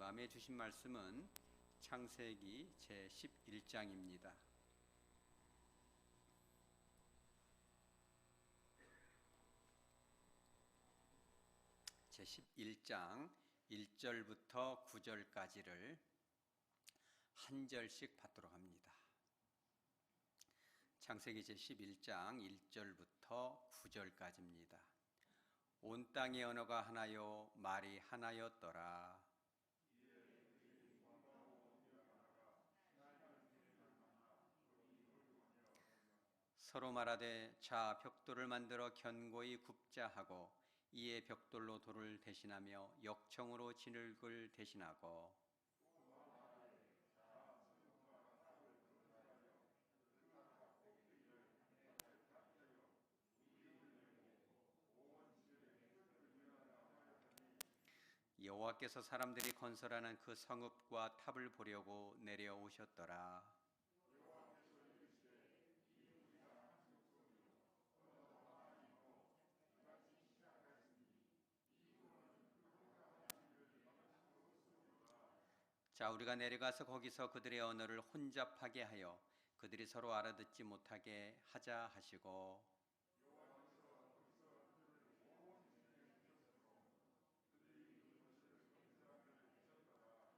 다음에 주신 말씀은 창세기 제11장입니다. 제11장 1절부터 9절까지를 한 절씩 받도록 합니다. 창세기 제11장 1절부터 9절까지입니다. 온 땅의 언어가 하나요 말이 하나였더라. 서로 말하되 자 벽돌을 만들어 견고히 굽자 하고 이에 벽돌로 돌을 대신하며 역청으로 진흙을 대신하고 여호와께서 사람들이 건설하는 그 성읍과 탑을 보려고 내려오셨더라. 자, 우리가 내려가서 거기서 그들의 언어를 혼잡하게 하여 그들이 서로 알아듣지 못하게 하자 하시고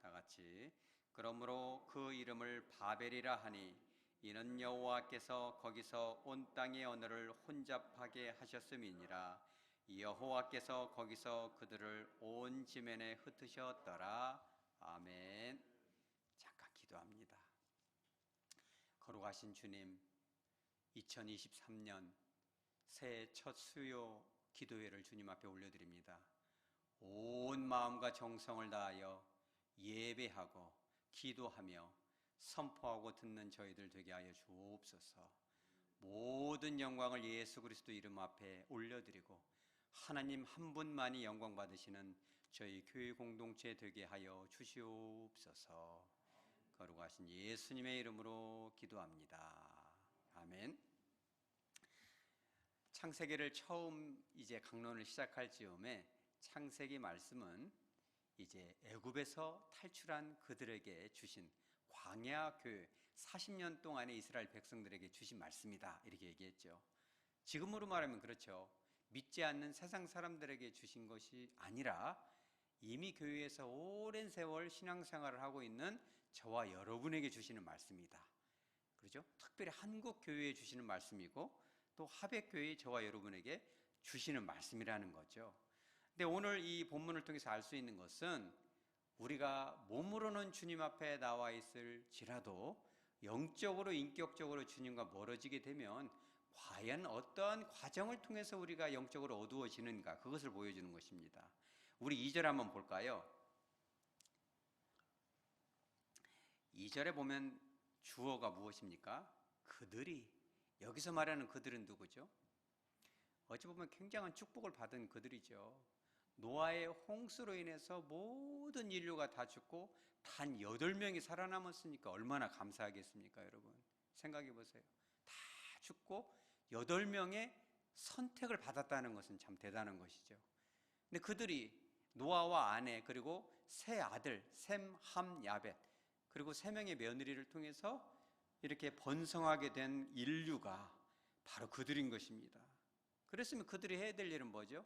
다 같이 그러므로 그 이름을 바벨이라 하니 이는 여호와께서 거기서 온 땅의 언어를 혼잡하게 하셨음이니라. 여호와께서 거기서 그들을 온 지면에 흩으셨더라. 아멘. 잠깐 기도합니다. 거룩하신 주님, 2023년 새해 첫 수요 기도회를 주님 앞에 올려드립니다. 온 마음과 정성을 다하여 예배하고 기도하며 선포하고 듣는 저희들 되게 하여 주옵소서. 모든 영광을 예수 그리스도 이름 앞에 올려드리고 하나님 한 분만이 영광 받으시는 저희 교회 공동체 되게 하여 주시옵소서. 거룩하신 예수님의 이름으로 기도합니다. 아멘. 창세기를 처음 이제 강론을 시작할 즈음에 창세기 말씀은 이제 애굽에서 탈출한 그들에게 주신 광야 교회 40년 동안의 이스라엘 백성들에게 주신 말씀이다 이렇게 얘기했죠. 지금으로 말하면 그렇죠. 믿지 않는 세상 사람들에게 주신 것이 아니라 이미 교회에서 오랜 세월 신앙생활을 하고 있는 저와 여러분에게 주시는 말씀이다. 그렇죠? 특별히 한국 교회에 주시는 말씀이고 또 하백 교회에 저와 여러분에게 주시는 말씀이라는 거죠. 근데 오늘 이 본문을 통해서 알 수 있는 것은 우리가 몸으로는 주님 앞에 나와 있을지라도 영적으로 인격적으로 주님과 멀어지게 되면 과연 어떠한 과정을 통해서 우리가 영적으로 어두워지는가 그것을 보여주는 것입니다. 우리 2절 한번 볼까요? 2절에 보면 주어가 무엇입니까? 그들이. 여기서 말하는 그들은 누구죠? 어찌 보면 굉장한 축복을 받은 그들이죠. 노아의 홍수로 인해서 모든 인류가 다 죽고 단 8명이 살아남았으니까 얼마나 감사하겠습니까, 여러분? 생각해 보세요. 다 죽고 8명의 선택을 받았다는 것은 참 대단한 것이죠. 근데 그들이 노아와 아내 그리고 세 아들 셈, 함, 야벳 그리고 3명의 며느리를 통해서 이렇게 번성하게 된 인류가 바로 그들인 것입니다. 그랬으면 그들이 해야 될 일은 뭐죠?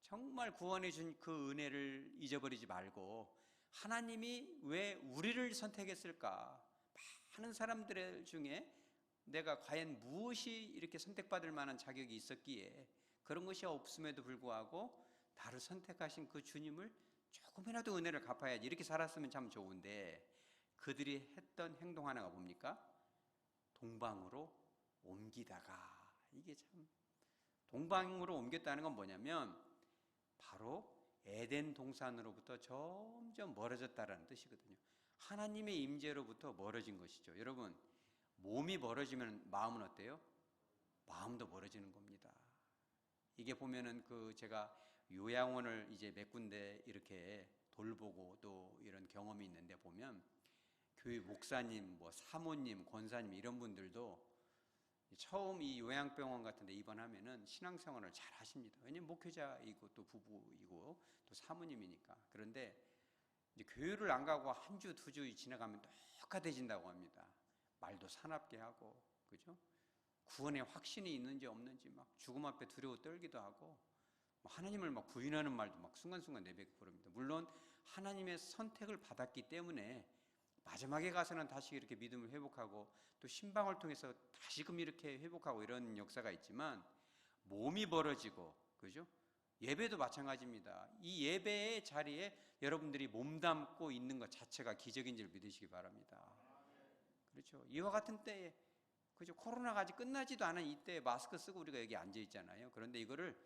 정말 구원해 준 그 은혜를 잊어버리지 말고 하나님이 왜 우리를 선택했을까? 많은 사람들 중에 내가 과연 무엇이 이렇게 선택받을 만한 자격이 있었기에 그런 것이 없음에도 불구하고 나를 선택하신 그 주님을 조금이라도 은혜를 갚아야지 이렇게 살았으면 참 좋은데 그들이 했던 행동 하나가 뭡니까? 동방으로 옮기다가 이게 참 동방으로 옮겼다는 건 뭐냐면 바로 에덴 동산으로부터 점점 멀어졌다는 뜻이거든요. 하나님의 임재로부터 멀어진 것이죠. 여러분, 몸이 멀어지면 마음은 어때요? 마음도 멀어지는 겁니다. 이게 보면은 제가 요양원을 이제 몇 군데 이렇게 돌보고 또 이런 경험이 있는데 보면 교회 목사님, 사모님, 권사님 이런 분들도 처음 이 요양병원 같은 데 입원하면은 신앙생활을 잘 하십니다. 왜냐면 목회자이고 또 부부이고 또 사모님이니까. 그런데 이제 교회를 안 가고 한 주, 두 주 지나가면 똑같아진다고 합니다. 말도 사납게 하고, 그죠? 구원의 확신이 있는지 없는지 막 죽음 앞에 두려워 떨기도 하고, 하나님을 막 부인하는 말도 막 순간순간 내뱉고 그럽니다. 물론 하나님의 선택을 받았기 때문에 마지막에 가서는 다시 이렇게 믿음을 회복하고 또 신방을 통해서 다시금 이렇게 회복하고 이런 역사가 있지만, 몸이 벌어지고, 그죠? 예배도 마찬가지입니다. 이 예배의 자리에 여러분들이 몸담고 있는 것 자체가 기적인 줄 믿으시기 바랍니다. 그렇죠? 이와 같은 때에, 그죠? 코로나가 아직 끝나지도 않은 이때 마스크 쓰고 우리가 여기 앉아 있잖아요. 그런데 이거를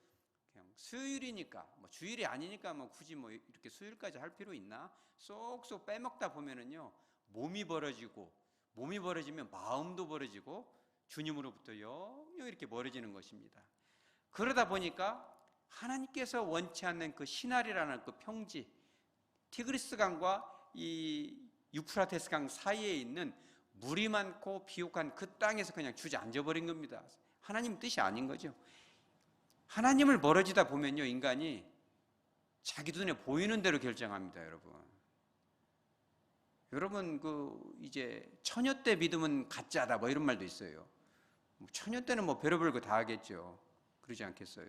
그냥 수요일이니까, 주일이 아니니까 굳이 이렇게 수요일까지 할 필요 있나? 쏙쏙 빼먹다 보면은요, 몸이 벌어지면 마음도 벌어지고 주님으로부터 영영 이렇게 멀어지는 것입니다. 그러다 보니까 하나님께서 원치 않는 그 시날이라는 그 평지, 티그리스강과 이 유프라테스 강 사이에 있는 물이 많고 비옥한 그 땅에서 그냥 주저앉아 버린 겁니다. 하나님 뜻이 아닌 거죠. 하나님을 멀어지다 보면요, 인간이 자기 눈에 보이는 대로 결정합니다, 여러분. 여러분, 이제 처녀 때 믿음은 가짜다, 이런 말도 있어요. 처녀 때는 별의별 거 다 하겠죠. 그러지 않겠어요?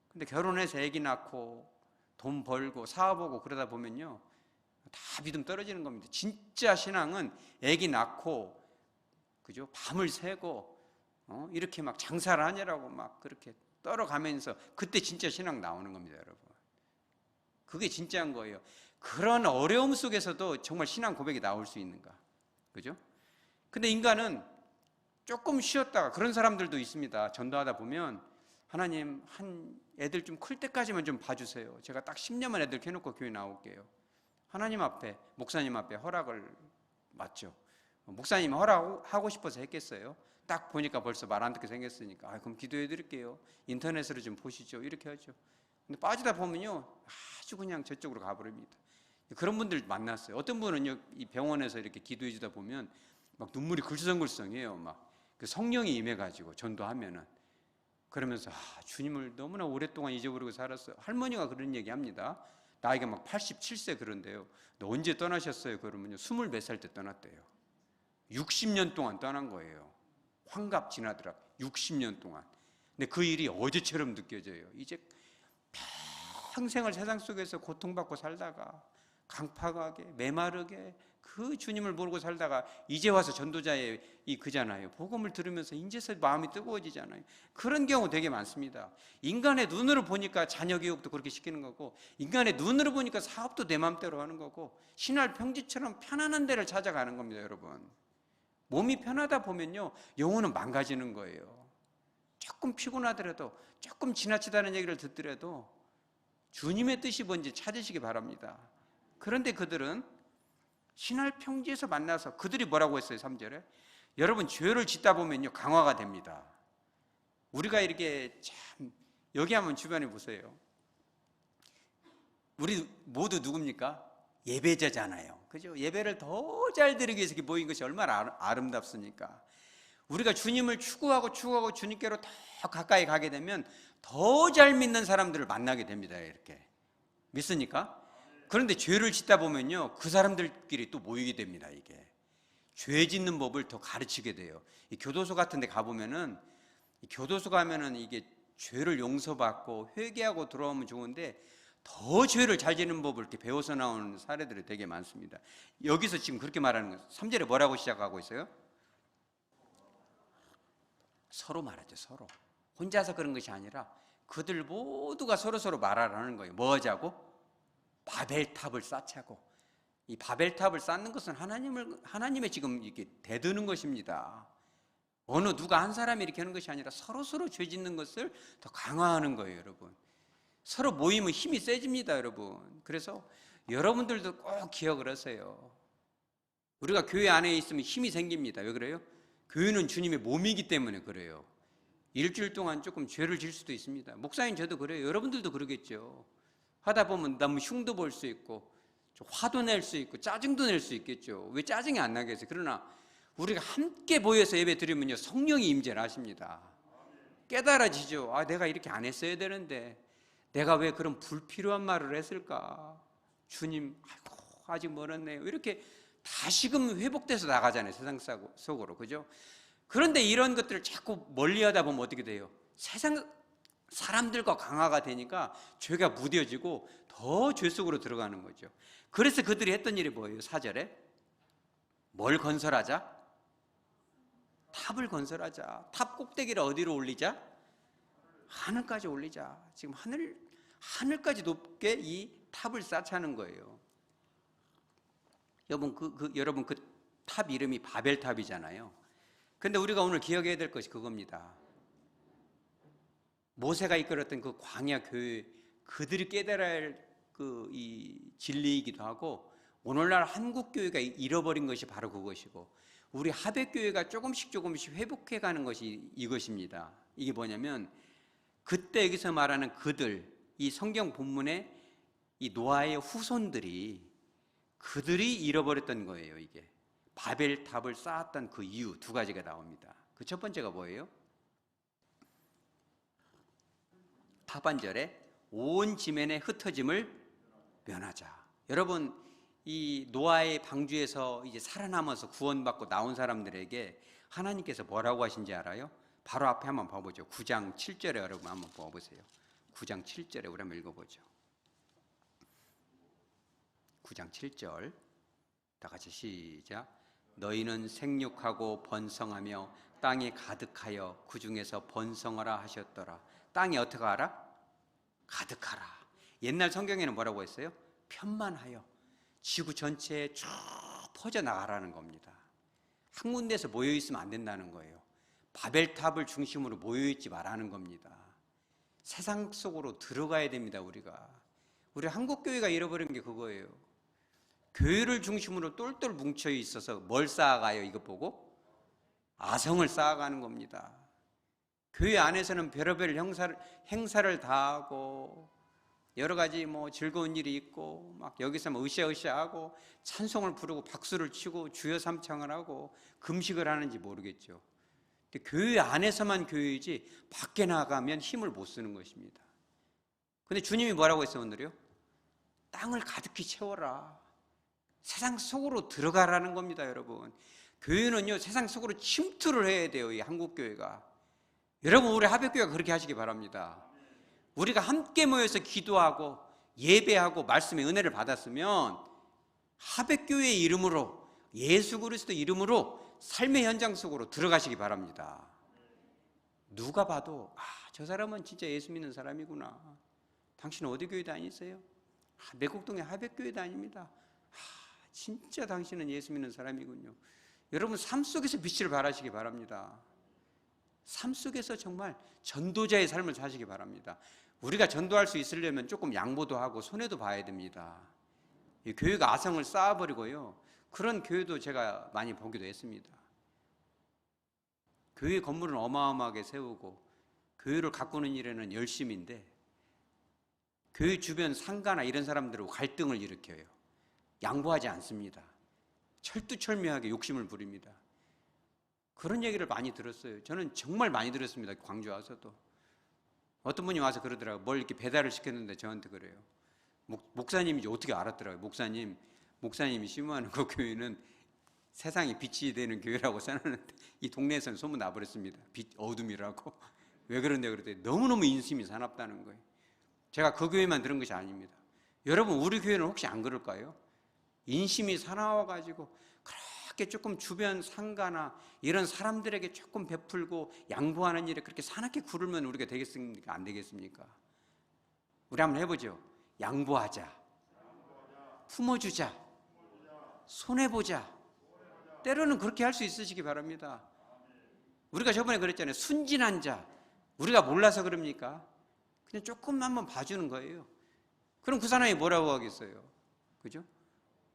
근데 결혼해서 아기 낳고 돈 벌고 사업하고 그러다 보면요, 다 믿음 떨어지는 겁니다. 진짜 신앙은 아기 낳고, 그죠? 밤을 새고, 이렇게 막 장사를 하느라고 막 그렇게 떨어가면서 그때 진짜 신앙 나오는 겁니다, 여러분. 그게 진짜인 거예요. 그런 어려움 속에서도 정말 신앙 고백이 나올 수 있는가, 그죠? 근데 인간은 조금 쉬었다가, 그런 사람들도 있습니다. 전도하다 보면 하나님, 애들 좀 클 때까지만 좀 봐주세요. 제가 딱 10년만 애들 켜놓고 교회 나올게요. 하나님 앞에, 목사님 앞에 허락을 맞죠. 목사님 허락하고 싶어서 했겠어요? 딱 보니까 벌써 말 안 듣게 생겼으니까, 그럼 기도해 드릴게요. 인터넷으로 좀 보시죠. 이렇게 하죠. 근데 빠지다 보면요, 아주 그냥 저쪽으로 가버립니다. 그런 분들 만났어요. 어떤 분은요, 이 병원에서 이렇게 기도해 주다 보면 막 눈물이 글썽글썽해요. 막 그 성령이 임해가지고 전도하면은. 그러면서 주님을 너무나 오랫동안 잊어버리고 살았어요. 할머니가 그런 얘기 합니다. 나이가 막 87세 그런데요. 너 언제 떠나셨어요? 그러면요, 20몇 살 때 떠났대요. 60년 동안 떠난 거예요. 환갑 지나더라. 60년 동안. 근데 그 일이 어제처럼 느껴져요. 이제 평생을 세상 속에서 고통받고 살다가 강팍하게 메마르게 그 주님을 모르고 살다가 이제 와서 전도자의 그잖아요. 복음을 들으면서 이제서 마음이 뜨거워지잖아요. 그런 경우 되게 많습니다. 인간의 눈으로 보니까 자녀 교육도 그렇게 시키는 거고, 인간의 눈으로 보니까 사업도 내 마음대로 하는 거고, 신할 평지처럼 편안한 데를 찾아가는 겁니다, 여러분. 몸이 편하다 보면요, 영혼은 망가지는 거예요. 조금 피곤하더라도, 조금 지나치다는 얘기를 듣더라도 주님의 뜻이 뭔지 찾으시기 바랍니다. 그런데 그들은 신할 평지에서 만나서, 그들이 뭐라고 했어요? 3절에 여러분, 죄를 짓다 보면요, 강화가 됩니다. 우리가 이렇게 참, 여기 한번 주변에 보세요. 우리 모두 누굽니까? 예배자잖아요. 그죠? 예배를 더 잘 드리기 위해서 모인 것이 얼마나 아름답습니까? 우리가 주님을 추구하고 주님께로 더 가까이 가게 되면 더 잘 믿는 사람들을 만나게 됩니다. 이렇게 믿습니까? 그런데 죄를 짓다 보면요, 그 사람들끼리 또 모이게 됩니다. 이게 죄 짓는 법을 더 가르치게 돼요. 이 교도소 같은 데 가보면은, 교도소 가면은 이게 죄를 용서받고 회개하고 들어오면 좋은데, 더 죄를 잘 짓는 법을 이렇게 배워서 나오는 사례들이 되게 많습니다. 여기서 지금 그렇게 말하는 거예요. 3절에 뭐라고 시작하고 있어요? 서로 말하죠. 서로. 혼자서 그런 것이 아니라 그들 모두가 서로 말하라는 거예요. 뭐 하자고? 바벨탑을 쌓자고. 이 바벨탑을 쌓는 것은 하나님의 지금 이렇게 대드는 것입니다. 어느 누가 한 사람이 이렇게 하는 것이 아니라 서로 죄 짓는 것을 더 강화하는 거예요, 여러분. 서로 모이면 힘이 세집니다, 여러분. 그래서 여러분들도 꼭 기억을 하세요. 우리가 교회 안에 있으면 힘이 생깁니다. 왜 그래요? 교회는 주님의 몸이기 때문에 그래요. 일주일 동안 조금 죄를 질 수도 있습니다. 목사님 저도 그래요. 여러분들도 그러겠죠. 하다 보면 너무 흉도 볼 수 있고, 화도 낼 수 있고, 짜증도 낼 수 있겠죠. 왜 짜증이 안 나겠어요? 그러나 우리가 함께 모여서 예배 드리면요, 성령이 임재를 하십니다. 깨달아지죠. 내가 이렇게 안 했어야 되는데, 내가 왜 그런 불필요한 말을 했을까? 주님, 아이고, 아직 멀었네요. 이렇게 다시금 회복돼서 나가잖아요. 세상 속으로. 그죠? 그런데 이런 것들을 자꾸 멀리 하다 보면 어떻게 돼요? 세상 사람들과 강화가 되니까 죄가 무뎌지고 더 죄 속으로 들어가는 거죠. 그래서 그들이 했던 일이 뭐예요? 4절에 뭘 건설하자? 탑을 건설하자. 탑 꼭대기를 어디로 올리자? 하늘까지 올리자. 지금 하늘까지 높게 이 탑을 쌓자는 거예요. 여러분 그 탑 이름이 바벨탑이잖아요. 근데 우리가 오늘 기억해야 될 것이 그겁니다. 모세가 이끌었던 그 광야 교회, 그들이 깨달아야 할 이 진리이기도 하고, 오늘날 한국 교회가 잃어버린 것이 바로 그것이고, 우리 하백 교회가 조금씩 회복해가는 것이 이것입니다. 이게 뭐냐면, 그때 여기서 말하는 그들, 이 성경 본문의 이 노아의 후손들이 그들이 잃어버렸던 거예요. 이게 바벨탑을 쌓았던 그 이유 두 가지가 나옵니다. 그 첫 번째가 뭐예요? 하반절에 온 지면의 흩어짐을 면하자. 여러분, 이 노아의 방주에서 이제 살아남아서 구원받고 나온 사람들에게 하나님께서 뭐라고 하신지 알아요? 바로 앞에 한번 봐보죠. 9장 7절에 여러분 한번 봐보세요. 9장 7절에 우리 한번 읽어보죠. 9장 7절 다 같이 시작. 너희는 생육하고 번성하며 땅이 가득하여 그 중에서 번성하라 하셨더라. 땅이 어떻게 하라? 가득하라. 옛날 성경에는 뭐라고 했어요? 편만하여 지구 전체에 쭉 퍼져나가라는 겁니다. 한 군데서 모여있으면 안 된다는 거예요. 바벨탑을 중심으로 모여있지 말라는 겁니다. 세상 속으로 들어가야 됩니다. 우리 한국교회가 잃어버린 게 그거예요. 교회를 중심으로 똘똘 뭉쳐 있어서 뭘 쌓아가요? 이것 보고? 아성을 쌓아가는 겁니다. 교회 안에서는 별의별 행사를 다 하고 여러 가지 즐거운 일이 있고 막 여기서 으쌰으쌰하고 찬송을 부르고 박수를 치고 주여 삼창을 하고 금식을 하는지 모르겠죠. 근데 교회 안에서만 교회이지 밖에 나가면 힘을 못 쓰는 것입니다. 근데 주님이 뭐라고 했어요? 오늘요? 땅을 가득히 채워라. 세상 속으로 들어가라는 겁니다. 여러분, 교회는요 세상 속으로 침투를 해야 돼요. 이 한국교회가. 여러분, 우리 하백교회가 그렇게 하시기 바랍니다. 우리가 함께 모여서 기도하고 예배하고 말씀의 은혜를 받았으면 하백교회의 이름으로, 예수 그리스도 이름으로 삶의 현장 속으로 들어가시기 바랍니다. 누가 봐도 저 사람은 진짜 예수 믿는 사람이구나. 당신은 어디 교회 다니세요? 내곡동의 하백교회 다닙니다. 진짜 당신은 예수 믿는 사람이군요. 여러분, 삶 속에서 빛을 발하시기 바랍니다. 삶 속에서 정말 전도자의 삶을 사시기 바랍니다. 우리가 전도할 수 있으려면 조금 양보도 하고 손해도 봐야 됩니다. 이 교회가 아성을 쌓아버리고요, 그런 교회도 제가 많이 보기도 했습니다. 교회 건물은 어마어마하게 세우고 교회를 가꾸는 일에는 열심인데 교회 주변 상가나 이런 사람들하고 갈등을 일으켜요. 양보하지 않습니다. 철두철미하게 욕심을 부립니다. 그런 얘기를 많이 들었어요. 저는 정말 많이 들었습니다. 광주 와서도. 어떤 분이 와서 그러더라고요. 뭘 이렇게 배달을 시켰는데 저한테 그래요. 목사님이 어떻게 알았더라고요. 목사님이 심호하는 그 교회는 세상에 빛이 되는 교회라고 써놨는데 이 동네에서는 소문 나버렸습니다. 빛 어둠이라고. 왜 그런데 그랬더니 너무너무 인심이 사납다는 거예요. 제가 그 교회만 들은 것이 아닙니다. 여러분, 우리 교회는 혹시 안 그럴까요? 인심이 사나워가지고 그렇게 조금 주변 상가나 이런 사람들에게 조금 베풀고 양보하는 일에 그렇게 사납게 굴으면 우리가 되겠습니까? 안 되겠습니까? 우리 한번 해보죠. 양보하자, 품어주자, 손해보자. 때로는 그렇게 할 수 있으시기 바랍니다. 우리가 저번에 그랬잖아요. 순진한 자. 우리가 몰라서 그럽니까? 그냥 조금 한번 봐주는 거예요. 그럼 그 사람이 뭐라고 하겠어요? 그죠?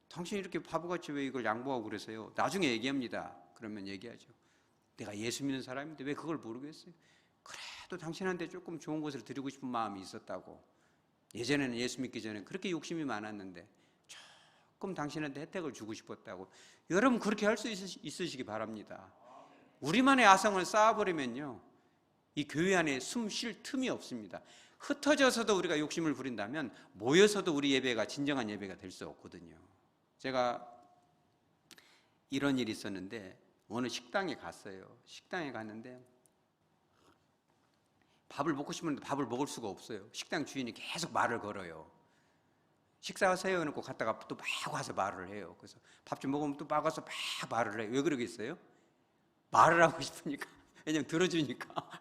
당신이 이렇게 바보같이 왜 이걸 양보하고 그러세요? 나중에 얘기합니다. 그러면 얘기하죠. 내가 예수 믿는 사람인데 왜 그걸 모르겠어요? 그래도 당신한테 조금 좋은 것을 드리고 싶은 마음이 있었다고. 예전에는 예수 믿기 전에 그렇게 욕심이 많았는데 조금 당신한테 혜택을 주고 싶었다고. 여러분, 그렇게 할 수 있으시기 바랍니다. 우리만의 아성을 쌓아버리면요, 이 교회 안에 숨 쉴 틈이 없습니다. 흩어져서도 우리가 욕심을 부린다면 모여서도 우리 예배가 진정한 예배가 될 수 없거든요. 제가 이런 일이 있었는데 어느 식당에 갔어요. 식당에 갔는데 밥을 먹고 싶은데 밥을 먹을 수가 없어요. 식당 주인이 계속 말을 걸어요. 식사하세요 해놓고 갔다가 또 막 와서 말을 해요. 그래서 밥 좀 먹으면 또 막 와서 막 말을 해요. 왜 그러겠어요? 말을 하고 싶으니까. 왜냐면 들어주니까.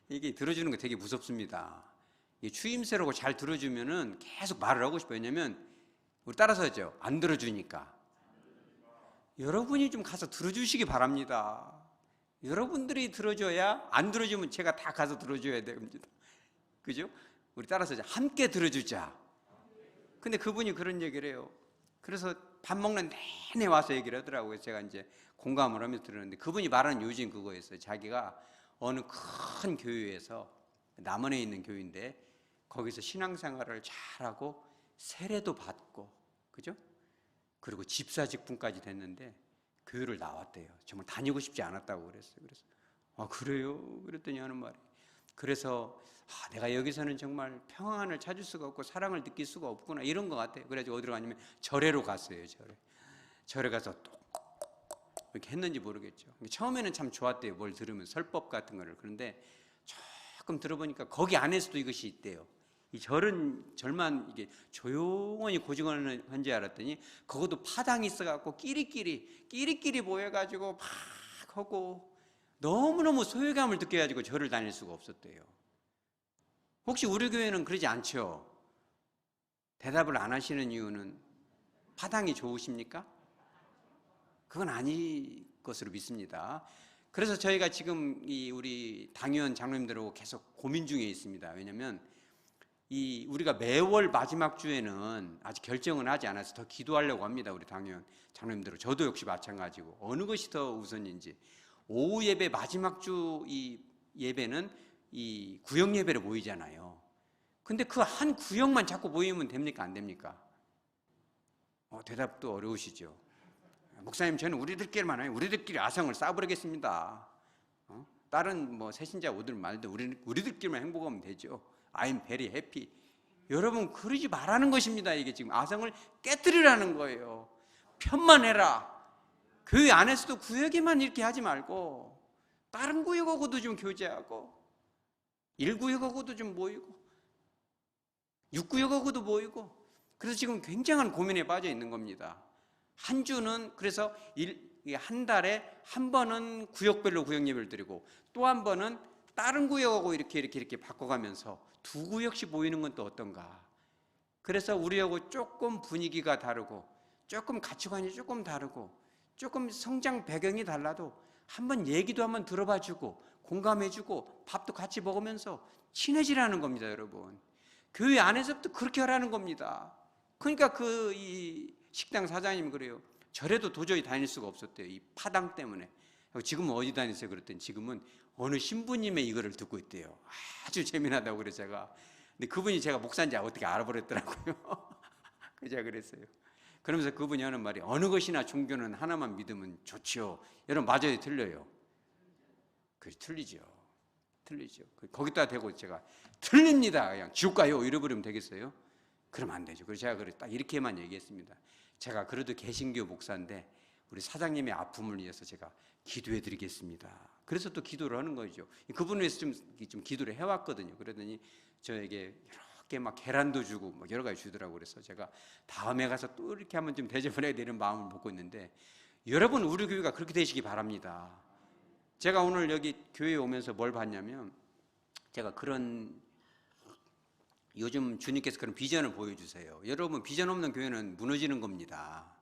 이게 들어주는 거 되게 무섭습니다. 이 추임새라고 잘 들어주면은 계속 말을 하고 싶어요. 왜냐면 우리 따라서 하죠. 안 들어주니까. 여러분이 좀 가서 들어주시기 바랍니다. 여러분들이 들어줘야, 안 들어주면 제가 다 가서 들어줘야 됩니다. 그죠? 우리 따라서 하자. 함께 들어주자. 근데 그분이 그런 얘기를 해요. 그래서 밥 먹는 내내 와서 얘기를 하더라고요. 제가 이제 공감을 하면서 들었는데 그분이 말하는 요지는 그거였어요. 자기가 어느 큰 교회에서, 남원에 있는 교회인데 거기서 신앙생활을 잘하고 세례도 받고, 그죠? 그리고 집사 직분까지 됐는데 교회를 나왔대요. 정말 다니고 싶지 않았다고 그랬어요. 그래서 아 그래요? 그랬더니 하는 말이, 그래서 내가 여기서는 정말 평안을 찾을 수가 없고 사랑을 느낄 수가 없구나 이런 것 같아요. 그래가지고 어디로 가냐면 절에로 갔어요. 절에 가서 또 이렇게 했는지 모르겠죠. 처음에는 참 좋았대요. 뭘 들으면 설법 같은 거를. 그런데 조금 들어보니까 거기 안에서도 이것이 있대요. 이 절만 이게 조용히 고증하는 줄 알았더니 그것도 파당이 있어갖고 끼리끼리 모여가지고 막 하고 너무너무 소외감을 느껴가지고 절을 다닐 수가 없었대요. 혹시 우리 교회는 그러지 않죠? 대답을 안 하시는 이유는 파당이 좋으십니까? 그건 아닐 것으로 믿습니다. 그래서 저희가 지금 우리 당의원 장로님들하고 계속 고민 중에 있습니다. 왜냐하면 우리가 매월 마지막 주에는 아직 결정은 하지 않아서 더 기도하려고 합니다. 우리 당의원 장로님들하고. 저도 역시 마찬가지고 어느 것이 더 우선인지. 오후 예배 마지막 주 이 예배는 이 구역 예배로 모이잖아요. 근데 그 한 구역만 자꾸 모이면 됩니까? 안 됩니까? 대답도 어려우시죠. 목사님, 저는 우리들끼리만 해요. 우리들끼리 아성을 쌓아버리겠습니다. 다른 뭐 새신자 오들 말도 우리들끼리만 행복하면 되죠. I'm very happy. 여러분 그러지 말라는 것입니다. 이게 지금 아성을 깨뜨리라는 거예요. 편만 해라. 교회 안에서도 구역에만 이렇게 하지 말고 다른 구역하고도 좀 교제하고 1구역하고도 좀 모이고 6구역하고도 모이고. 그래서 지금 굉장한 고민에 빠져 있는 겁니다. 한 주는 그래서 한 달에 한 번은 구역별로 구역 예배를 드리고 또 한 번은 다른 구역하고 이렇게 바꿔가면서 두 구역씩 모이는 건 또 어떤가. 그래서 우리하고 조금 분위기가 다르고 조금 가치관이 조금 다르고 조금 성장 배경이 달라도 한번 얘기도 한번 들어봐주고 공감해주고 밥도 같이 먹으면서 친해지라는 겁니다. 여러분 교회 안에서부터 그렇게 하라는 겁니다. 그러니까 이 식당 사장님이 그래요. 절에도 도저히 다닐 수가 없었대요. 이 파당 때문에. 지금은 어디 다니세요? 그랬더니 지금은 어느 신부님의 이거를 듣고 있대요. 아주 재미나다고 그래서 제가. 근데 그분이 제가 목사인지 어떻게 알아버렸더라고요. 제가 그랬어요. 그러면서 그분이 하는 말이 어느 것이나 종교는 하나만 믿으면 좋지요. 여러분 맞아요? 틀려요? 그게 틀리죠. 거기다 대고 제가 틀립니다. 그냥 지옥 가요. 이래버리면 되겠어요? 그러면 안 되죠. 그래서 제가 딱 이렇게만 얘기했습니다. 제가 그래도 개신교 목사인데 우리 사장님의 아픔을 위해서 제가 기도해 드리겠습니다. 그래서 또 기도를 하는 거죠. 그분을 위해서 좀 기도를 해왔거든요. 그러더니 저에게 이렇게 막 계란도 주고 막 여러 가지 주더라고요. 그래서 제가 다음에 가서 또 이렇게 한번 좀 대접을 해야 되는 마음을 먹고 있는데 여러분 우리 교회가 그렇게 되시기 바랍니다. 제가 오늘 여기 교회에 오면서 뭘 봤냐면 제가 요즘 주님께서 그런 비전을 보여주세요. 여러분 비전 없는 교회는 무너지는 겁니다.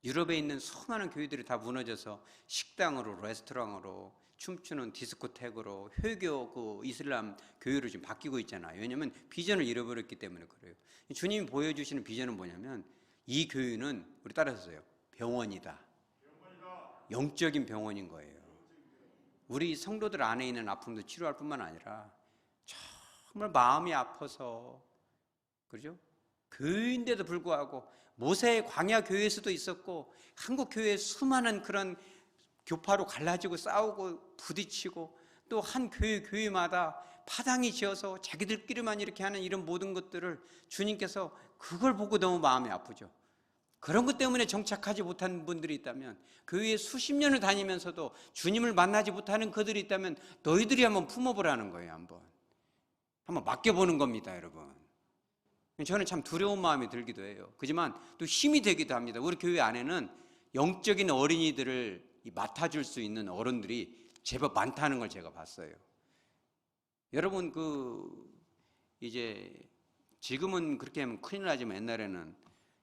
유럽에 있는 수많은 교회들이 다 무너져서 식당으로 레스토랑으로 춤추는 디스코텍으로 회교 이슬람 교회로 지금 바뀌고 있잖아요. 왜냐하면 비전을 잃어버렸기 때문에 그래요. 주님이 보여주시는 비전은 뭐냐면 이 교회는 우리 따라서요. 병원이다. 영적인 병원인 거예요. 우리 성도들 안에 있는 아픔도 치료할 뿐만 아니라 정말 마음이 아파서 그렇죠? 교회인데도 불구하고 모세의 광야 교회에서도 있었고 한국 교회에 수많은 그런 교파로 갈라지고 싸우고 부딪히고 또 한 교회마다 파당이 지어서 자기들끼리만 이렇게 하는 이런 모든 것들을 주님께서 그걸 보고 너무 마음이 아프죠. 그런 것 때문에 정착하지 못한 분들이 있다면, 교회에 수십 년을 다니면서도 주님을 만나지 못하는 그들이 있다면 너희들이 한번 품어보라는 거예요. 한번 맡겨보는 겁니다, 여러분. 저는 참 두려운 마음이 들기도 해요. 그지만 또 힘이 되기도 합니다. 우리 교회 안에는 영적인 어린이들을 맡아줄 수 있는 어른들이 제법 많다는 걸 제가 봤어요. 여러분, 이제 지금은 그렇게 하면 큰일 나지만 옛날에는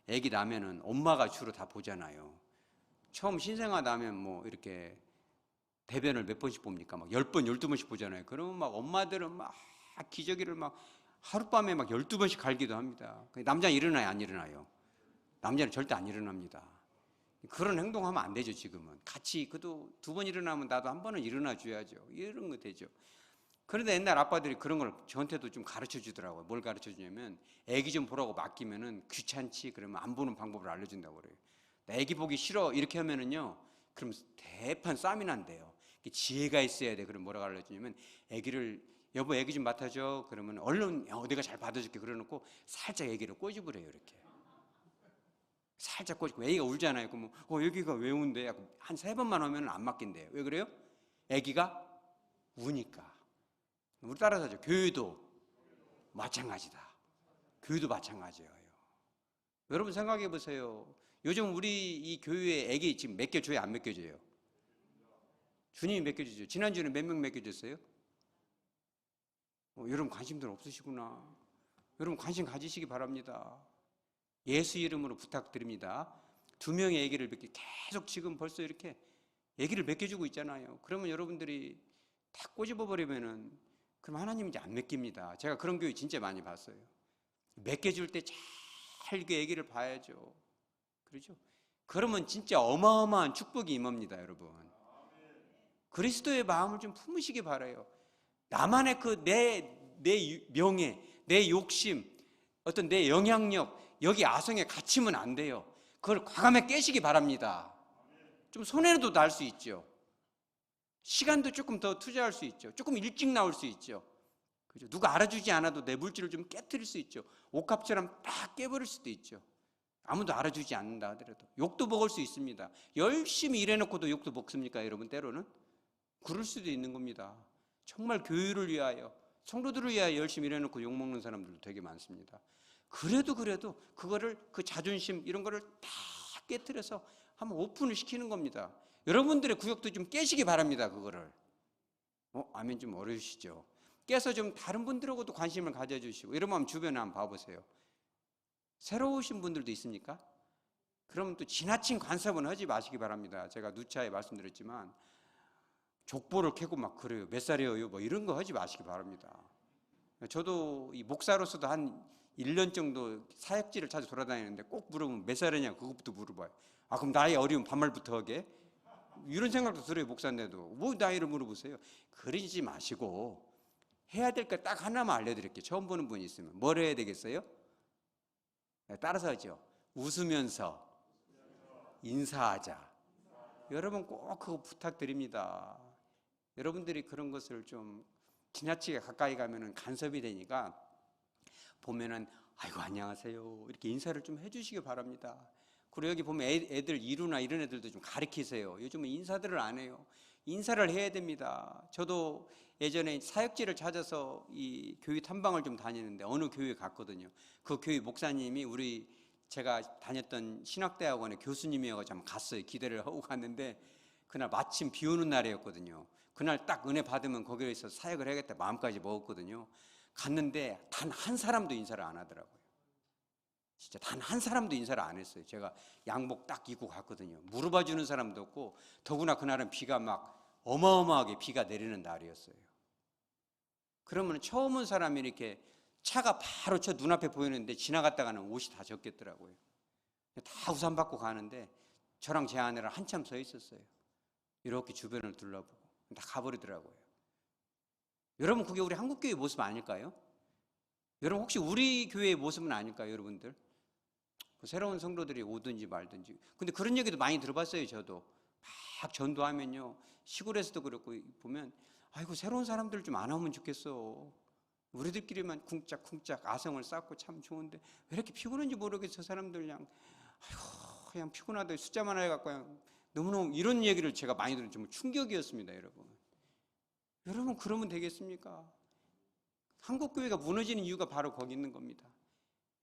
애기 나면은 엄마가 주로 다 보잖아요. 처음 신생아 나면 뭐 이렇게 대변을 몇 번씩 봅니까? 막 10번, 12번씩 보잖아요. 그러면 막 엄마들은 막 기저귀를 막 하룻밤에 막 12번씩 갈기도 합니다. 남자는 일어나요, 안 일어나요? 남자는 절대 안 일어납니다. 그런 행동하면 안 되죠, 지금은. 같이, 그래도 2번 일어나면 나도 한 번은 일어나 줘야죠. 이런 거 되죠. 그런데 옛날 아빠들이 그런 걸 저한테도 좀 가르쳐 주더라고요. 뭘 가르쳐 주냐면, 애기 좀 보라고 맡기면은 귀찮지? 그러면 안 보는 방법을 알려준다고 그래요. 애기 보기 싫어. 이렇게 하면은요, 그럼 대판 싸움이 난대요. 지혜가 있어야 돼. 그럼 뭐라고 알려주냐면, 여보 애기 좀 맡아줘. 그러면 얼른 내가 잘 받아줄게. 그래놓고 살짝 애기를 꼬집으래요. 이렇게. 살짝 꼬집고 애기가 울잖아요. 그러면 애기가 왜 운대? 한 3번만 하면 안 맡긴대요. 왜 그래요? 애기가 우니까. 우리 따라서죠. 교회도 마찬가지다. 교회도 마찬가지예요. 여러분 생각해 보세요. 요즘 우리 이 교회에 애기 지금 맡겨줘요? 안 맡겨줘요? 주님이 맡겨주죠. 지난주에는 몇 명 맡겨줬어요? 여러분 관심들 없으시구나. 여러분 관심 가지시기 바랍니다. 예수 이름으로 부탁드립니다. 2명의 아기를 계속 지금 벌써 이렇게 아기를 맡겨주고 있잖아요. 그러면 여러분들이 다 꼬집어버리면은 그럼 하나님 이제 안 맡깁니다. 제가 그런 교회 진짜 많이 봤어요. 맡겨줄 때 잘 그 아기를 봐야죠. 그렇죠? 그러면 진짜 어마어마한 축복이 임합니다, 여러분. 그리스도의 마음을 좀 품으시기 바라요. 나만의 내 명예, 내 욕심, 어떤 내 영향력, 여기 아성에 갇히면 안 돼요. 그걸 과감하게 깨시기 바랍니다. 좀 손해도 날 수 있죠. 시간도 조금 더 투자할 수 있죠. 조금 일찍 나올 수 있죠. 그죠? 누가 알아주지 않아도 내 물질을 좀 깨트릴 수 있죠. 옥합처럼 딱 깨버릴 수도 있죠. 아무도 알아주지 않는다 하더라도. 욕도 먹을 수 있습니다. 열심히 일해놓고도 욕도 먹습니까, 여러분? 때로는? 그럴 수도 있는 겁니다. 정말 교회를 위하여, 성도들을 위하여 열심히 일해놓고 욕먹는 사람들도 되게 많습니다. 그래도 그거를, 그 자존심 이런 거를 다 깨트려서 한번 오픈을 시키는 겁니다. 여러분들의 구역도 좀 깨시기 바랍니다. 그거를. 아멘. 좀 어려우시죠? 깨서 좀 다른 분들하고도 관심을 가져주시고, 이러면 주변에 한번 봐보세요. 새로 오신 분들도 있습니까? 그러면 또 지나친 간섭은 하지 마시기 바랍니다. 제가 누차에 말씀드렸지만 족보를 캐고 막 그래요. 몇 살이에요? 뭐 이런 거 하지 마시기 바랍니다. 저도 이 목사로서도 한 1년 정도 사역지를 찾아 돌아다니는데 꼭 물어보면 몇 살이냐 그것부터 물어봐요. 그럼 나이 어리면 반말부터 하게? 이런 생각도 들어요. 목사인데도. 뭐 나이를 물어보세요. 그러지 마시고 해야 될 거 딱 하나만 알려드릴게요. 처음 보는 분이 있으면 뭘 해야 되겠어요? 따라서 하죠. 웃으면서 인사하자. 여러분 꼭 그거 부탁드립니다. 여러분들이 그런 것을 좀 지나치게 가까이 가면은 간섭이 되니까 보면은 아이고 안녕하세요 이렇게 인사를 좀 해주시기 바랍니다. 그리고 여기 보면 애들 이루나 이런 애들도 좀 가르치세요. 요즘은 인사들을 안 해요. 인사를 해야 됩니다. 저도 예전에 사역지를 찾아서 이 교회 탐방을 좀 다니는데 어느 교회 갔거든요. 그 교회 목사님이 제가 다녔던 신학대학원의 교수님이어서 갔어요. 기대를 하고 갔는데 그날 마침 비 오는 날이었거든요. 그날 딱 은혜 받으면 거기에서 사역을 해야겠다 마음까지 먹었거든요. 갔는데 단 한 사람도 인사를 안 하더라고요. 진짜 단 한 사람도 인사를 안 했어요. 제가 양복 딱 입고 갔거든요. 물어봐 주는 사람도 없고 더구나 그날은 비가 막 어마어마하게 비가 내리는 날이었어요. 그러면 처음 온 사람이 이렇게 차가 바로 저 눈앞에 보이는데 지나갔다가는 옷이 다 젖겠더라고요. 다 우산 받고 가는데 저랑 제 아내랑 한참 서 있었어요. 이렇게 주변을 둘러보고 다 가버리더라고요. 여러분 그게 우리 한국교회 모습 아닐까요? 여러분 혹시 우리 교회의 모습은 아닐까요, 여러분들? 새로운 성도들이 오든지 말든지. 근데 그런 얘기도 많이 들어봤어요, 저도. 막 전도하면요. 시골에서도 그렇고 보면 아이고 새로운 사람들 좀 안 오면 좋겠어. 우리들끼리만 쿵짝쿵짝 아성을 쌓고 참 좋은데 왜 이렇게 피곤한지 모르겠어, 사람들 그냥. 아이고, 그냥 피곤하다 숫자만 해갖고 그냥 너무너무 이런 얘기를 제가 많이 들은 정말 충격이었습니다, 여러분. 여러분 그러면 되겠습니까? 한국교회가 무너지는 이유가 바로 거기 있는 겁니다.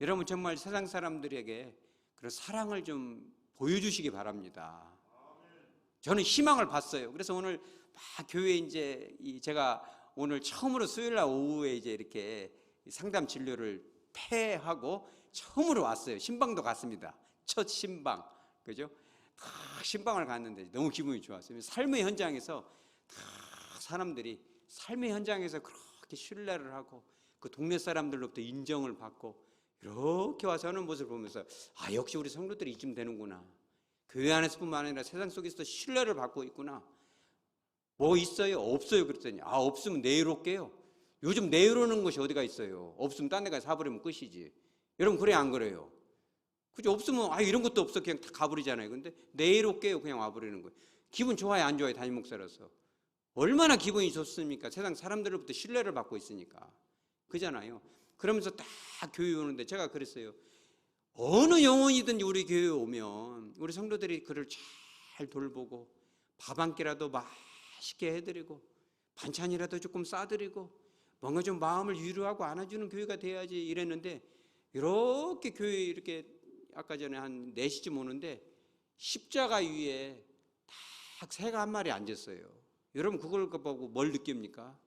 여러분 정말 세상 사람들에게 그런 사랑을 좀 보여주시기 바랍니다. 저는 희망을 봤어요. 그래서 오늘 막 교회 이제 제가 오늘 처음으로 수요일 날 오후에 이제 이렇게 상담 진료를 폐하고 처음으로 왔어요. 신방도 갔습니다. 첫 신방. 그죠? 다 신방을 갔는데 너무 기분이 좋았어요. 삶의 현장에서 다 사람들이 삶의 현장에서 그렇게 신뢰를 하고 그 동네 사람들로부터 인정을 받고 이렇게 와서 하는 모습을 보면서 아, 역시 우리 성도들이 이쯤 되는구나. 교회 안에서뿐만 아니라 세상 속에서도 신뢰를 받고 있구나. 뭐 있어요? 없어요. 그랬더니 아, 없으면 내일 올게요. 요즘 내일 오는 것이 어디가 있어요? 없으면 딴 데 가서 사버리면 끝이지. 여러분 그래 안 그래요? 그죠? 없으면 아, 이런 것도 없어 그냥 다 가버리잖아요. 근데 내일 올게요 그냥 와버리는 거예요. 기분 좋아요 안 좋아요? 담임 목사로서 얼마나 기분이 좋습니까? 세상 사람들로부터 신뢰를 받고 있으니까. 그잖아요. 그러면서 딱 교회 오는데 제가 그랬어요. 어느 영혼이든지 우리 교회에 오면 우리 성도들이 그를 잘 돌보고 밥 한 끼라도 맛있게 해드리고 반찬이라도 조금 싸드리고 뭔가 좀 마음을 위로하고 안아주는 교회가 돼야지 이랬는데 이렇게 교회 이렇게 아까 전에 한 4시쯤 오는데 십자가 위에 딱 새가 한 마리 앉았어요. 여러분 그걸 보고 뭘 느낍니까?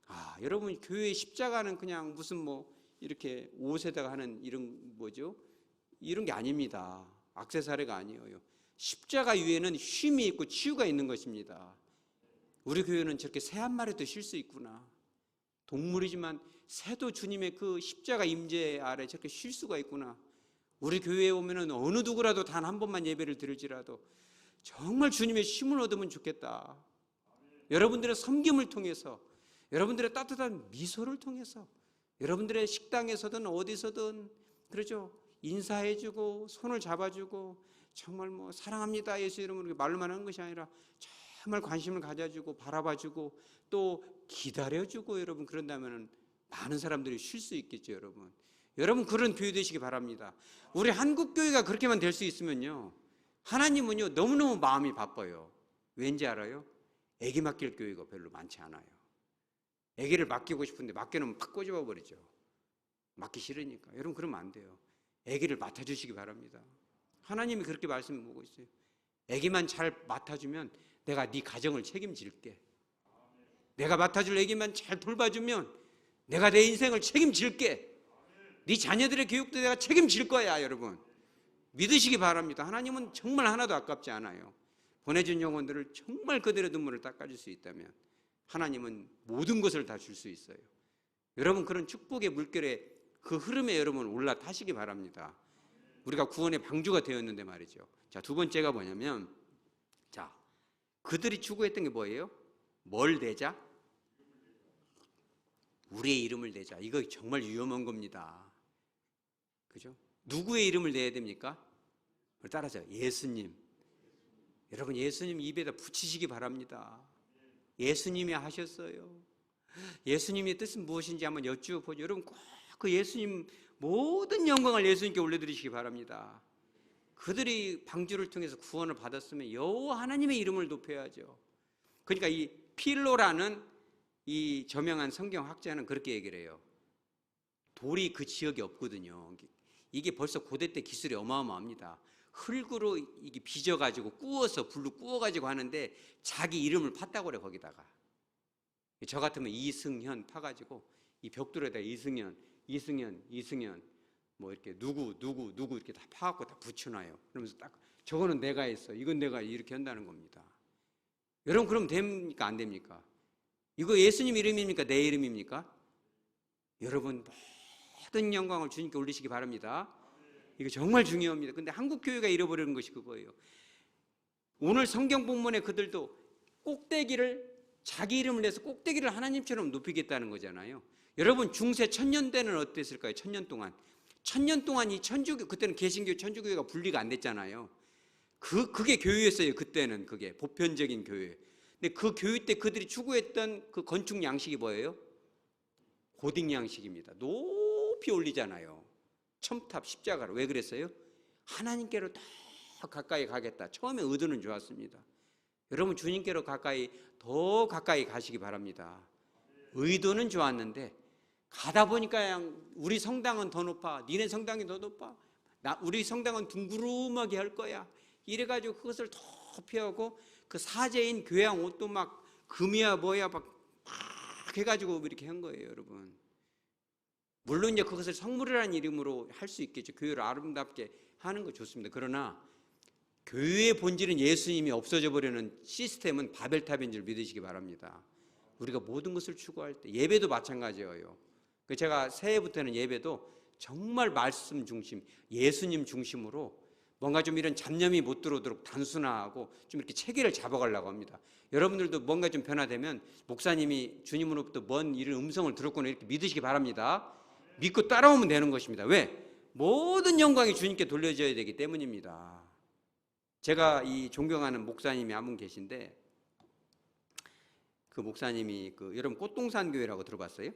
아, 여러분 교회의 십자가는 그냥 무슨 뭐 이렇게 옷에다가 하는 이런 뭐죠? 이런 게 아닙니다. 액세서리가 아니에요. 십자가 위에는 쉼이 있고 치유가 있는 것입니다. 우리 교회는 저렇게 새 한 마리도 쉴 수 있구나. 동물이지만 새도 주님의 그 십자가 임재 아래 저렇게 쉴 수가 있구나. 우리 교회에 오면은 어느 누구라도 단 한 번만 예배를 드릴지라도 정말 주님의 쉼을 얻으면 좋겠다. 여러분들의 섬김을 통해서, 여러분들의 따뜻한 미소를 통해서, 여러분들의 식당에서든 어디서든 그러죠. 인사해주고 손을 잡아주고 정말 뭐 사랑합니다 예수 이름으로 말로만 하는 것이 아니라 정말 관심을 가져주고 바라봐주고 또 기다려주고 여러분 그런다면 많은 사람들이 쉴 수 있겠죠. 여러분 여러분 그런 교회 되시기 바랍니다. 우리 한국교회가 그렇게만 될 수 있으면요 하나님은요 너무너무 마음이 바빠요. 왠지 알아요? 애기 맡길 교회가 별로 많지 않아요. 애기를 맡기고 싶은데 맡겨놓으면 팍 꼬집어 버리죠. 맡기 싫으니까. 여러분 그러면 안 돼요. 애기를 맡아주시기 바랍니다. 하나님이 그렇게 말씀하고 있어요. 애기만 잘 맡아주면 내가 네 가정을 책임질게. 내가 맡아줄 애기만 잘 돌봐주면 내가 내 인생을 책임질게. 네 자녀들의 교육도 내가 책임질 거야. 여러분 믿으시기 바랍니다. 하나님은 정말 하나도 아깝지 않아요. 보내준 영혼들을 정말 그들의 눈물을 닦아줄 수 있다면 하나님은 모든 것을 다 줄 수 있어요. 여러분 그런 축복의 물결에 그 흐름에 여러분 올라타시기 바랍니다. 우리가 구원의 방주가 되었는데 말이죠. 자, 두 번째가 뭐냐면 자, 그들이 추구했던 게 뭐예요? 뭘 내자? 우리의 이름을 내자. 이거 정말 위험한 겁니다. 그죠? 누구의 이름을 내야 됩니까? 따라서 예수님. 여러분 예수님 입에다 붙이시기 바랍니다. 예수님이 하셨어요. 예수님의 뜻은 무엇인지 한번 여쭈어보죠. 여러분 꼭 그 예수님 모든 영광을 예수님께 올려드리시기 바랍니다. 그들이 방주를 통해서 구원을 받았으면 여호와 하나님의 이름을 높여야죠. 그러니까 이 필로라는 이 저명한 성경학자는 그렇게 얘기를 해요. 돌이 그 지역에 없거든요. 이게 벌써 고대 때 기술이 어마어마합니다. 흙으로 이게 빚어가지고 구워서 불로 구워가지고 하는데 자기 이름을 팠다고 그래 거기다가. 저 같으면 이승현 파가지고 이 벽돌에다 이승현 뭐 이렇게 누구 이렇게 다 파갖고 다 붙여놔요. 그러면서 딱 저거는 내가 했어. 이건 내가 이렇게 한다는 겁니다. 여러분 그럼 됩니까 안 됩니까? 이거 예수님 이름입니까? 내 이름입니까? 여러분 모든 영광을 주님께 올리시기 바랍니다. 이거 정말 중요합니다. 근데 한국 교회가 잃어버리는 것이 그거예요. 오늘 성경 본문에 그들도 꼭대기를 자기 이름을 내서 꼭대기를 하나님처럼 높이겠다는 거잖아요. 여러분 중세 천년 때는 어땠을까요? 천년 동안 이 천주교 그때는 개신교 천주교회가 분리가 안 됐잖아요. 그게 교회였어요. 그때는 그게 보편적인 교회. 근데 그 교회 때 그들이 추구했던 그 건축 양식이 뭐예요? 고딕 양식입니다. 높이 올리잖아요. 첨탑 십자가로. 왜 그랬어요? 하나님께로 더 가까이 가겠다. 처음에 의도는 좋았습니다. 여러분 주님께로 더 가까이 가시기 바랍니다. 의도는 좋았는데 가다 보니까 그냥 우리 성당은 더 높아, 니네 성당이 더 높아, 우리 성당은 둥그름하게 할 거야, 이래가지고 그것을 더 피하고 그 사제인 교양 옷도 막 금이야 뭐야 막 해가지고 이렇게 한 거예요. 여러분 물론 이제 그것을 성물이라는 이름으로 할 수 있겠죠. 교회를 아름답게 하는 거 좋습니다. 그러나 교회의 본질은 예수님이 없어져 버리는 시스템은 바벨탑인 줄 믿으시기 바랍니다. 우리가 모든 것을 추구할 때 예배도 마찬가지예요. 제가 새해부터는 예배도 정말 말씀 중심, 예수님 중심으로 뭔가 좀 이런 잡념이 못 들어오도록 단순화하고 좀 이렇게 체계를 잡아가려고 합니다. 여러분들도 뭔가 좀 변화되면 목사님이 주님으로부터 먼 이런 음성을 들었구나 이렇게 믿으시기 바랍니다. 믿고 따라오면 되는 것입니다. 왜? 모든 영광이 주님께 돌려져야 되기 때문입니다. 제가 이 존경하는 목사님이 한 분 계신데 그 목사님이 여러분 꽃동산 교회라고 들어봤어요?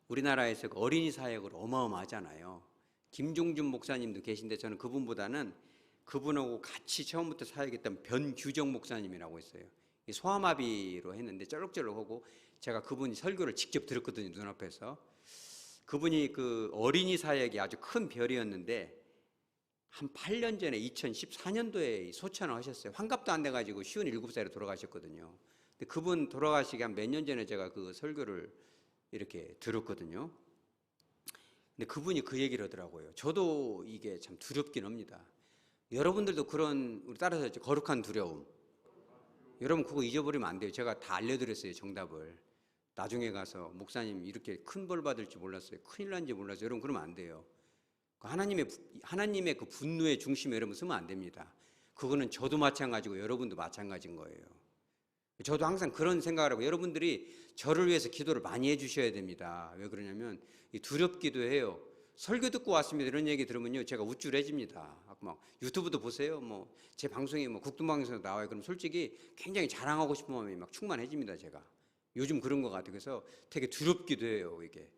우리나라에서 어린이 사역을 어마어마하잖아요. 김종준 목사님도 계신데 저는 그분하고 같이 처음부터 사역했던 변규정 목사님이라고 있어요. 소아마비로 했는데 쩔룩쩔룩하고 제가 그분 설교를 직접 들었거든요. 눈앞에서. 그분이 그 어린이 사역이 아주 큰 별이었는데 한 8년 전에 2014년도에 소천을 하셨어요. 환갑도 안 돼가지고 57살에 돌아가셨거든요. 근데 그분 돌아가시기 한 몇 년 전에 제가 그 설교를 이렇게 들었거든요. 근데 그분이 그 얘기를 하더라고요. 저도 이게 참 두렵긴 합니다. 여러분들도 그런, 우리 따라서 했죠. 거룩한 두려움. 여러분 그거 잊어버리면 안 돼요. 제가 다 알려드렸어요. 정답을. 나중에 가서 목사님 이렇게 큰 벌 받을지 몰랐어요. 큰일 난지 몰랐어요. 여러분 그러면 안 돼요. 하나님의 그 분노의 중심에 여러분 쓰면 안 됩니다. 그거는 저도 마찬가지고 여러분도 마찬가지인 거예요. 저도 항상 그런 생각을 하고 여러분들이 저를 위해서 기도를 많이 해주셔야 됩니다. 왜 그러냐면 두렵기도 해요. 설교 듣고 왔습니다 이런 얘기 들으면요 제가 우쭐해집니다. 막 유튜브도 보세요. 뭐 제 방송이 뭐 국동방송에서 나와요. 그럼 솔직히 굉장히 자랑하고 싶은 마음이 막 충만해집니다. 제가 요즘 그런 것 같아요. 그래서 되게 두렵기도 해요. 이게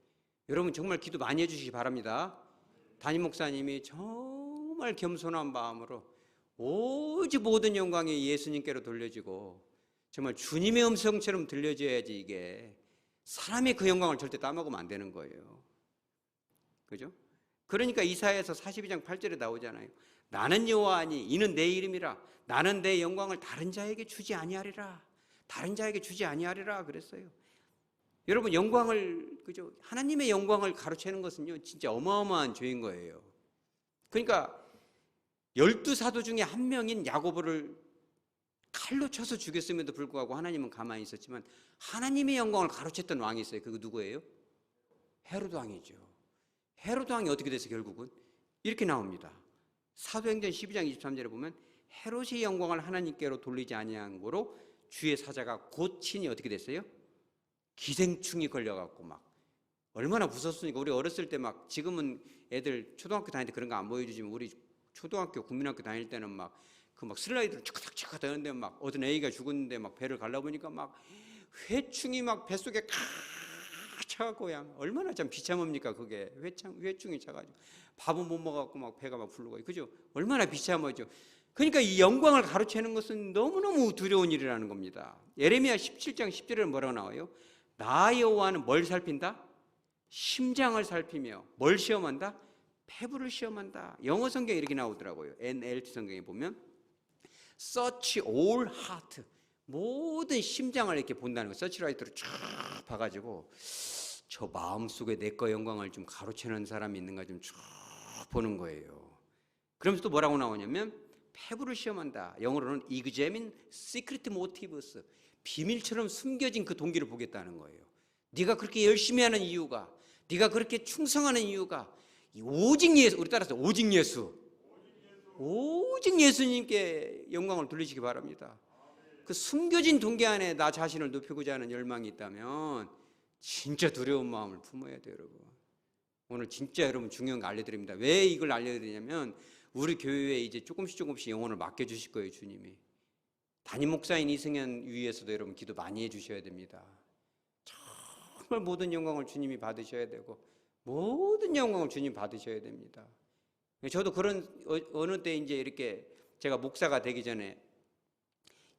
여러분 정말 기도 많이 해주시기 바랍니다. 담임 목사님이 정말 겸손한 마음으로 오직 모든 영광이 예수님께로 돌려지고 정말 주님의 음성처럼 들려줘야지 이게 사람의 그 영광을 절대 따먹으면 안 되는 거예요. 그죠? 그러니까 이사야서 42장 8절에 나오잖아요. 나는 여호와니 이는 내 이름이라 나는 내 영광을 다른 자에게 주지 아니하리라. 다른 자에게 주지 아니하리라 그랬어요. 여러분 영광을 그죠? 하나님의 영광을 가로채는 것은요 진짜 어마어마한 죄인 거예요. 그러니까 12사도 중에 한 명인 야고보를 칼로 쳐서 죽였음에도 불구하고 하나님은 가만히 있었지만 하나님의 영광을 가로챘던 왕이 있어요. 그거 누구예요? 헤로드 왕이죠. 헤로드 왕이 어떻게 됐어요? 결국은 이렇게 나옵니다. 사도행전 12장 23절에 보면 헤롯의 영광을 하나님께로 돌리지 아니한 거로 주의 사자가 곧 친히 어떻게 됐어요? 기생충이 걸려갖고 막 얼마나 무섭습니까? 우리 어렸을 때 막 지금은 애들 초등학교 다닐 때 그런 거 안 보여주지만 우리 초등학교 국민학교 다닐 때는 막 슬라이드를 치카닥치카 하는데 막 어떤 애기가 죽었는데 막 배를 갈라보니까 막 회충이 막 뱃속에 차갖고 그냥 얼마나 참 비참합니까? 그게 회충이 차가지고 밥은 못 먹어갖고 막 배가 막 부르고 그죠? 얼마나 비참하죠. 그러니까 이 영광을 가로채는 것은 너무너무 두려운 일이라는 겁니다. 예레미야 17장 10절에는 뭐라고 나와요? 나 여호와는 뭘 살핀다? 심장을 살피며 뭘 시험한다? 폐부를 시험한다. 영어 성경에 이렇게 나오더라고요. NLT 성경에 보면 Search all heart, 모든 심장을 이렇게 본다는 거. 서치라이트로 쫙 봐가지고 저 마음속에 내 거 영광을 좀 가로채는 사람이 있는가 좀 쭉 보는 거예요. 그러면서 또 뭐라고 나오냐면 폐부를 시험한다. 영어로는 examine secret motives, 비밀처럼 숨겨진 그 동기를 보겠다는 거예요. 네가 그렇게 열심히 하는 이유가, 네가 그렇게 충성하는 이유가 오직 예수, 우리 따라서 오직 예수, 오직 예수님께 영광을 돌리시기 바랍니다. 그 숨겨진 동기 안에 나 자신을 높이고자 하는 열망이 있다면 진짜 두려운 마음을 품어야 돼요. 여러분 오늘 진짜 여러분 중요한 거 알려드립니다. 왜 이걸 알려드리냐면 우리 교회에 이제 조금씩 영혼을 맡겨주실 거예요. 주님이. 담임 목사인 이승현 위에서도 여러분 기도 많이 해주셔야 됩니다. 정말 모든 영광을 주님이 받으셔야 되고 모든 영광을 주님 받으셔야 됩니다. 저도 그런 어느 때 이제 이렇게 제가 목사가 되기 전에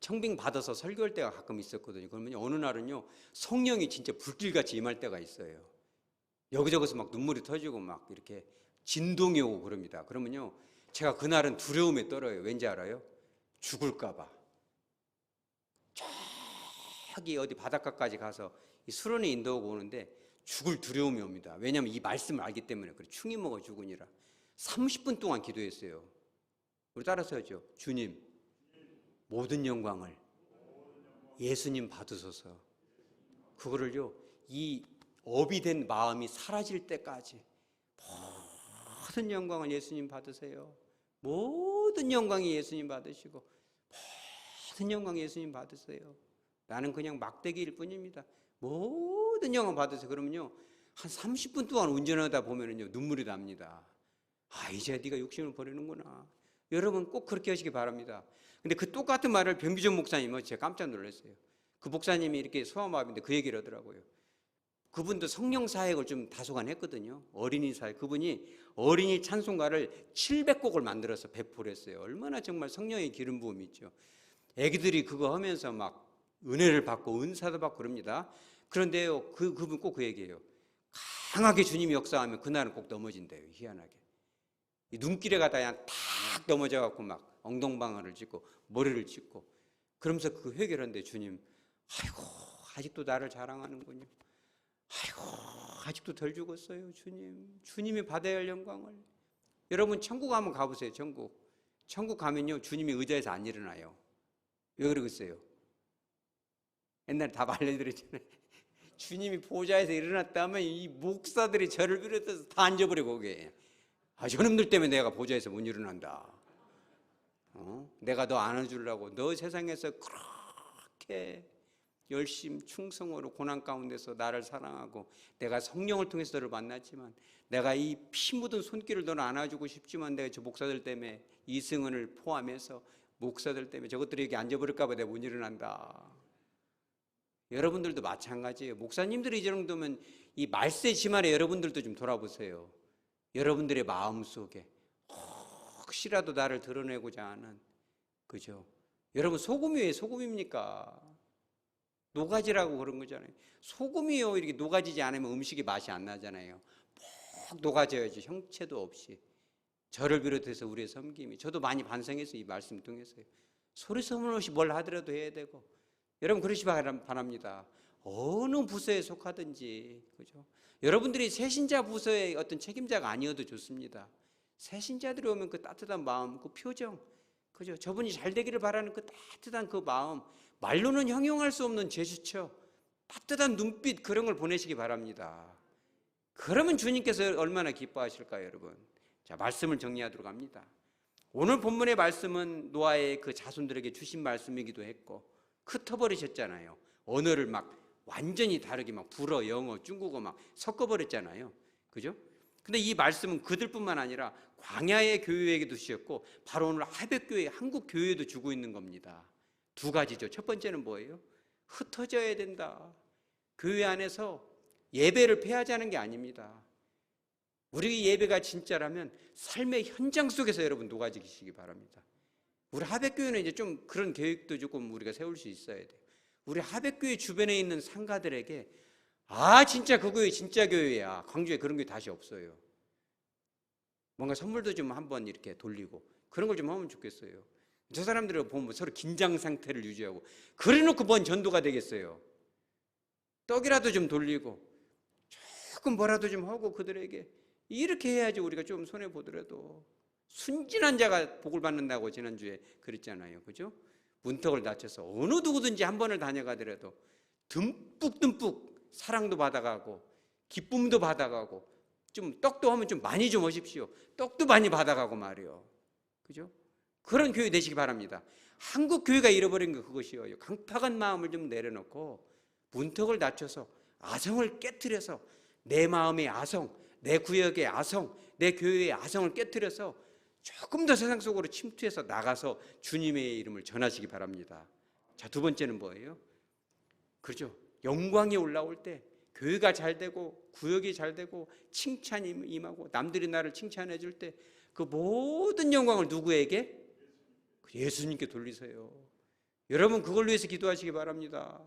청빙 받아서 설교할 때가 가끔 있었거든요. 그러면 어느 날은요, 성령이 진짜 불길같이 임할 때가 있어요. 여기저기서 막 눈물이 터지고 막 이렇게 진동이 오고 그럽니다. 그러면요, 제가 그날은 두려움에 떨어요. 왠지 알아요? 죽을까봐. 저기 어디 바닷가까지 가서 이 수련회 인도하고 오는데 죽을 두려움이 옵니다. 왜냐하면 이 말씀을 알기 때문에. 그래, 충이 먹어 죽으니라. 30분 동안 기도했어요. 우리 따라서 하죠. 주님, 모든 영광을 예수님 받으소서. 그거를요, 이 업이 된 마음이 사라질 때까지 모든 영광을 예수님 받으세요. 모든 영광이 예수님 받으시고 모든 영광 예수님 받으세요. 나는 그냥 막대기일 뿐입니다. 모든 영광 받으세요. 그러면요, 한 30분 동안 운전하다 보면은요, 눈물이 납니다. 아, 이제 네가 욕심을 버리는구나. 여러분 꼭 그렇게 하시기 바랍니다. 근데 그 똑같은 말을 변기정 목사님은 제가 깜짝 놀랐어요. 그 목사님이 이렇게 소아마비인데 그 얘기를 하더라고요. 그분도 성령 사역을 좀 다소간 했거든요. 어린이 사역. 그분이 어린이 찬송가를 700곡을 만들어서 배포를 했어요. 얼마나 정말 성령의 기름 부음이 있죠. 애기들이 그거 하면서 막 은혜를 받고 은사도 받고 그럽니다. 그런데요, 그분 꼭 그 얘기해요. 강하게 주님이 역사하면 그날은 꼭 넘어진대요. 희한하게. 이 눈길에 가다 그냥 탁 넘어져갖고 막 엉덩방아를 짚고 머리를 짚고 그러면서 그 회개를 하는데 주님, 아이고 아직도 나를 자랑하는군요. 아이고 아직도 덜 죽었어요. 주님이 받아야 할 영광을. 여러분 천국 한번 가보세요. 천국 가면요, 주님이 의자에서 안 일어나요. 왜 그러겠어요? 옛날에 다 알려드렸잖아요. 주님이 보좌에서 일어났다면 이 목사들이 저를 비롯해서 다 앉아버리고 거기에. 아, 저놈들 때문에 내가 보좌에서 못 일어난다. 내가 너 안아주려고 너 세상에서 그렇게 열심 충성으로 고난 가운데서 나를 사랑하고 내가 성령을 통해서 너를 만났지만 내가 이 피 묻은 손길을 너를 안아주고 싶지만 내가 저 목사들 때문에 이승은을 포함해서 목사들 때문에 저것들이 여기 앉아버릴까 봐 내가 못 일어난다. 여러분들도 마찬가지예요. 목사님들이 이 정도면 이 말세 지만에 여러분들도 좀 돌아보세요. 여러분들의 마음속에 혹시라도 나를 드러내고자 하는, 그죠? 여러분 소금이 왜 소금입니까? 녹아지라고 그런 거잖아요. 소금이요, 이렇게 녹아지지 않으면 음식이 맛이 안 나잖아요. 푹 녹아져야지, 형체도 없이. 저를 비롯해서 우리의 섬김이. 저도 많이 반성해서 이 말씀 통해서요. 소리 소문 없이 뭘 하더라도 해야 되고. 여러분 그러시기 바랍니다. 어느 부서에 속하든지, 그죠? 여러분들이 새신자 부서의 어떤 책임자가 아니어도 좋습니다. 새신자들이 오면 그 따뜻한 마음, 그 표정, 그죠? 저분이 잘 되기를 바라는 그 따뜻한 그 마음, 말로는 형용할 수 없는 제스처, 따뜻한 눈빛, 그런 걸 보내시기 바랍니다. 그러면 주님께서 얼마나 기뻐하실까요, 여러분? 자, 말씀을 정리하도록 합니다. 오늘 본문의 말씀은 노아의 그 자손들에게 주신 말씀이기도 했고, 흩어버리셨잖아요. 언어를 막 완전히 다르게 막 불어, 영어, 중국어 막 섞어버렸잖아요. 그죠? 근데 이 말씀은 그들뿐만 아니라 광야의 교회에게도 주셨고 바로 오늘 하백교회, 한국 교회에도 주고 있는 겁니다. 두 가지죠. 첫 번째는 뭐예요? 흩어져야 된다. 교회 안에서 예배를 폐하자는 게 아닙니다. 우리 예배가 진짜라면 삶의 현장 속에서 여러분 녹아지시기 바랍니다. 우리 하백교회는 이제 좀 그런 계획도 조금 우리가 세울 수 있어야 돼요. 우리 하백교회 주변에 있는 상가들에게 아 진짜 그 교회 진짜 교회야. 광주에 그런 게 다시 없어요. 뭔가 선물도 좀 한번 이렇게 돌리고 그런 걸 좀 하면 좋겠어요. 저 사람들을 보면 서로 긴장 상태를 유지하고 그래놓고 뭔 전도가 되겠어요. 떡이라도 좀 돌리고 조금 뭐라도 좀 하고 그들에게 이렇게 해야지 우리가 좀 손해보더라도 순진한 자가 복을 받는다고 지난주에 그랬잖아요. 그죠? 문턱을 낮춰서 어느 누구든지 한 번을 다녀가더라도 듬뿍듬뿍 사랑도 받아가고 기쁨도 받아가고 좀 떡도 하면 좀 많이 좀 하십시오. 떡도 많이 받아가고 말이요. 그죠? 그런 교회 되시기 바랍니다. 한국 교회가 잃어버린 거 그것이요. 강팍한 마음을 좀 내려놓고 문턱을 낮춰서 아성을 깨트려서 내 마음의 아성, 내 구역의 아성, 내 교회의 아성을 깨트려서 조금 더 세상 속으로 침투해서 나가서 주님의 이름을 전하시기 바랍니다. 자, 두 번째는 뭐예요? 그렇죠. 영광이 올라올 때 교회가 잘 되고 구역이 잘 되고 칭찬이 임하고 남들이 나를 칭찬해 줄 때 그 모든 영광을 누구에게? 예수님께 돌리세요. 여러분 그걸 위해서 기도하시기 바랍니다.